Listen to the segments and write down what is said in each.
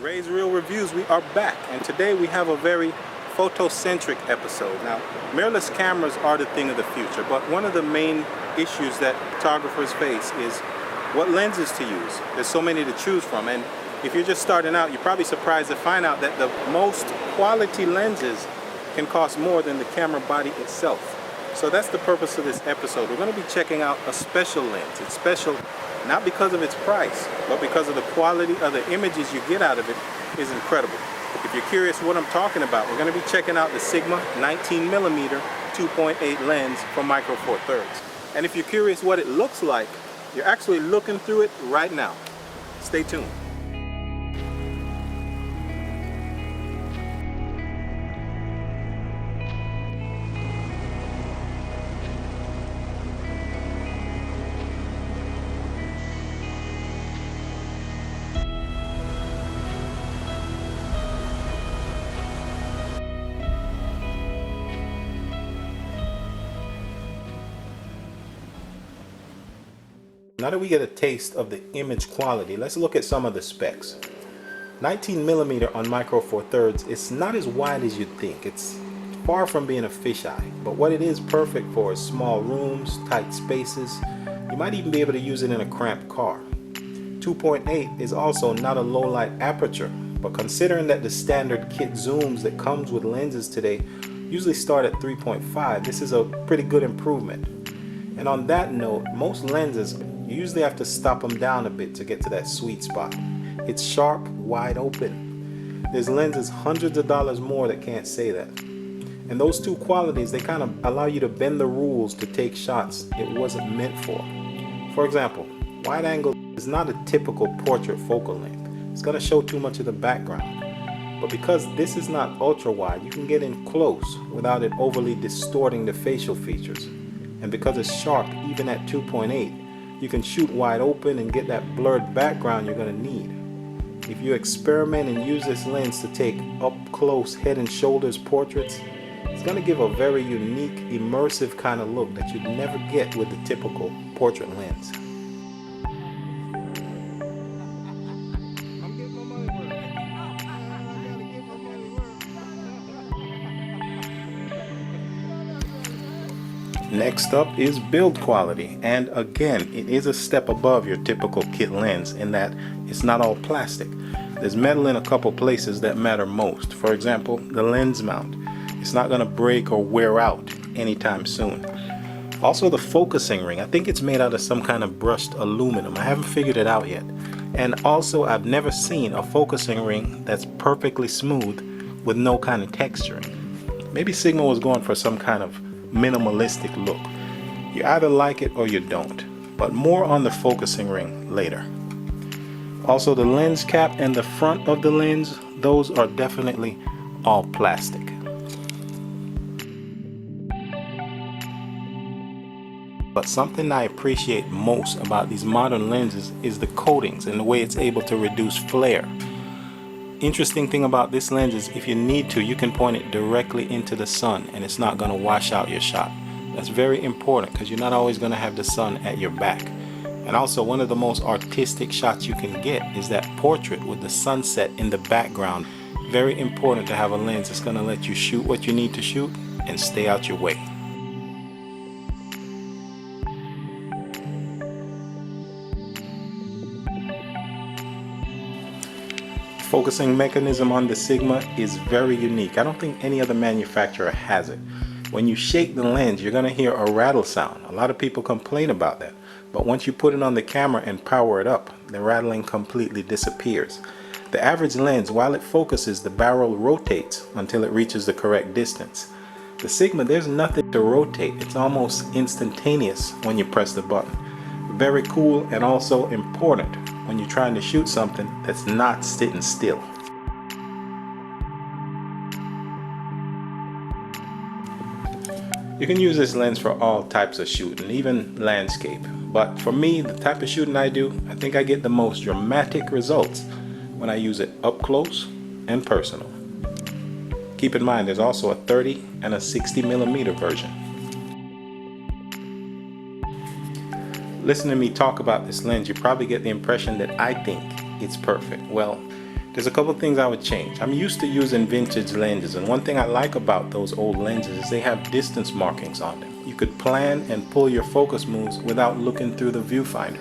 Ray's Real Reviews, we are back, and today we have a very photocentric episode. Now, mirrorless cameras are the thing of the future, but one of the main issues that photographers face is what lenses to use. There's so many to choose from, and if you're just starting out, you're probably surprised to find out that the most quality lenses can cost more than the camera body itself. So that's the purpose of this episode. We're going to be checking out a special lens. It's special not because of its price, but because of the quality of the images you get out of it is incredible. If you're curious what I'm talking about, we're going to be checking out the Sigma 19mm 2.8 lens from Micro Four Thirds. And if you're curious what it looks like, you're actually looking through it right now. Stay tuned. Now that we get a taste of the image quality, let's look at some of the specs. 19mm on Micro Four Thirds is not as wide as you'd think. It's far from being a fisheye, but what it is perfect for is small rooms, tight spaces. You might even be able to use it in a cramped car. 2.8 is also not a low light aperture, but considering that the standard kit zooms that comes with lenses today usually start at 3.5, this is a pretty good improvement. And on that note, most lenses, you usually have to stop them down a bit to get to that sweet spot. It's sharp, wide open. There's lenses hundreds of dollars more that can't say that. And those two qualities, they kind of allow you to bend the rules to take shots it wasn't meant for. For example, wide angle is not a typical portrait focal length. It's going to show too much of the background. But because this is not ultra wide, you can get in close without it overly distorting the facial features. And because it's sharp, even at 2.8, you can shoot wide open and get that blurred background you're going to need. If you experiment and use this lens to take up close head and shoulders portraits, it's going to give a very unique, immersive kind of look that you'd never get with the typical portrait lens. Next up is build quality, and again, it is a step above your typical kit lens in that it's not all plastic. There's metal in a couple places that matter most. For example, the lens mount. It's not going to break or wear out anytime soon. Also the focusing ring, I think it's made out of some kind of brushed aluminum. I haven't figured it out yet. And also, I've never seen a focusing ring that's perfectly smooth with no kind of texturing. Maybe Sigma was going for some kind of minimalistic look. You either like it or you don't, but more on the focusing ring later. Also, the lens cap and the front of the lens, those are definitely all plastic. But something I appreciate most about these modern lenses is the coatings and the way it's able to reduce flare. Interesting thing about this lens is if you need to, you can point it directly into the sun and it's not going to wash out your shot. That's very important because you're not always going to have the sun at your back. And also, one of the most artistic shots you can get is that portrait with the sunset in the background. Very important to have a lens that's going to let you shoot what you need to shoot and stay out your way. Focusing mechanism on the Sigma is very unique. I don't think any other manufacturer has it. When you shake the lens, you're going to hear a rattle sound. A lot of people complain about that. But once you put it on the camera and power it up, the rattling completely disappears. The average lens, while it focuses, the barrel rotates until it reaches the correct distance. The Sigma, there's nothing to rotate. It's almost instantaneous when you press the button. Very cool and also important when you're trying to shoot something that's not sitting still. You can use this lens for all types of shooting, even landscape. But for me, the type of shooting I do, I think I get the most dramatic results when I use it up close and personal. Keep in mind, there's also a 30 and a 60mm version. Listening to me talk about this lens, you probably get the impression that I think it's perfect. Well, there's a couple things I would change. I'm used to using vintage lenses, and one thing I like about those old lenses is they have distance markings on them. You could plan and pull your focus moves without looking through the viewfinder.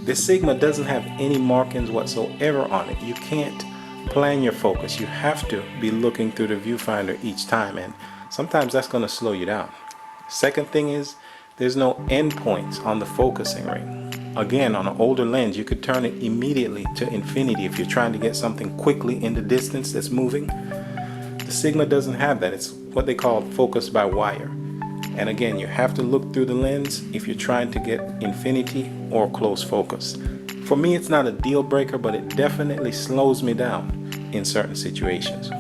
This Sigma doesn't have any markings whatsoever on it. You can't plan your focus. You have to be looking through the viewfinder each time, and sometimes that's going to slow you down. Second thing is, there's no endpoints on the focusing ring. Again, on an older lens, you could turn it immediately to infinity if you're trying to get something quickly in the distance that's moving. The Sigma doesn't have that. It's what they call focus by wire. And again, you have to look through the lens if you're trying to get infinity or close focus. For me, it's not a deal breaker, but it definitely slows me down in certain situations.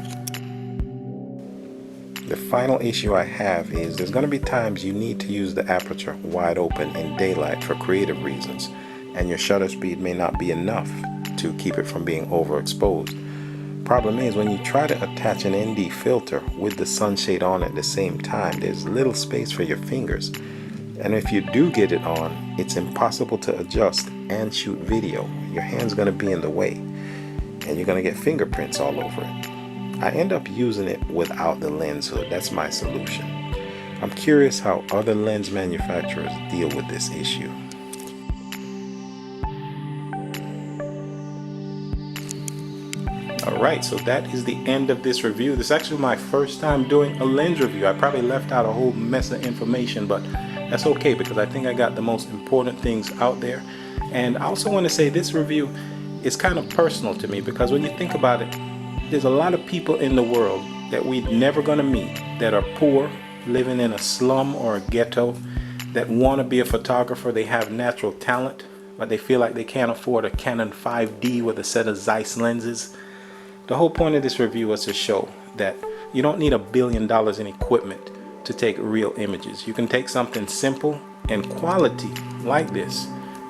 The final issue I have is there's going to be times you need to use the aperture wide open in daylight for creative reasons, and your shutter speed may not be enough to keep it from being overexposed. Problem is, when you try to attach an ND filter with the sunshade on at the same time, there's little space for your fingers, and if you do get it on, it's impossible to adjust and shoot video. Your hand's going to be in the way, and you're going to get fingerprints all over it. I end up using it without the lens hood. That's my solution. I'm curious how other lens manufacturers deal with this issue. Alright, so that is the end of this review. This is actually my first time doing a lens review. I probably left out a whole mess of information, but that's okay because I think I got the most important things out there. And I also want to say this review is kind of personal to me because when you think about it, there's a lot of people in the world that we're never going to meet that are poor, living in a slum or a ghetto, that want to be a photographer. They have natural talent, but they feel like they can't afford a Canon 5D with a set of Zeiss lenses. The whole point of this review was to show that you don't need $1 billion in equipment to take real images. You can take something simple and quality like this,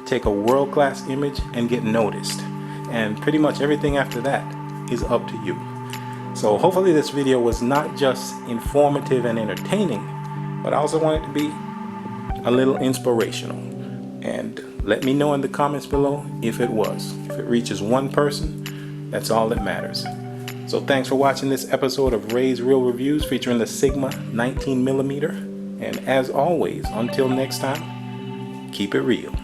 take a world-class image and get noticed. And pretty much everything after that is up to you. So hopefully this video was not just informative and entertaining, but I also want it to be a little inspirational. And let me know in the comments below if it was. If it reaches one person, that's all that matters. So thanks for watching this episode of Ray's Real Reviews featuring the Sigma 19mm. And as always, until next time, keep it real.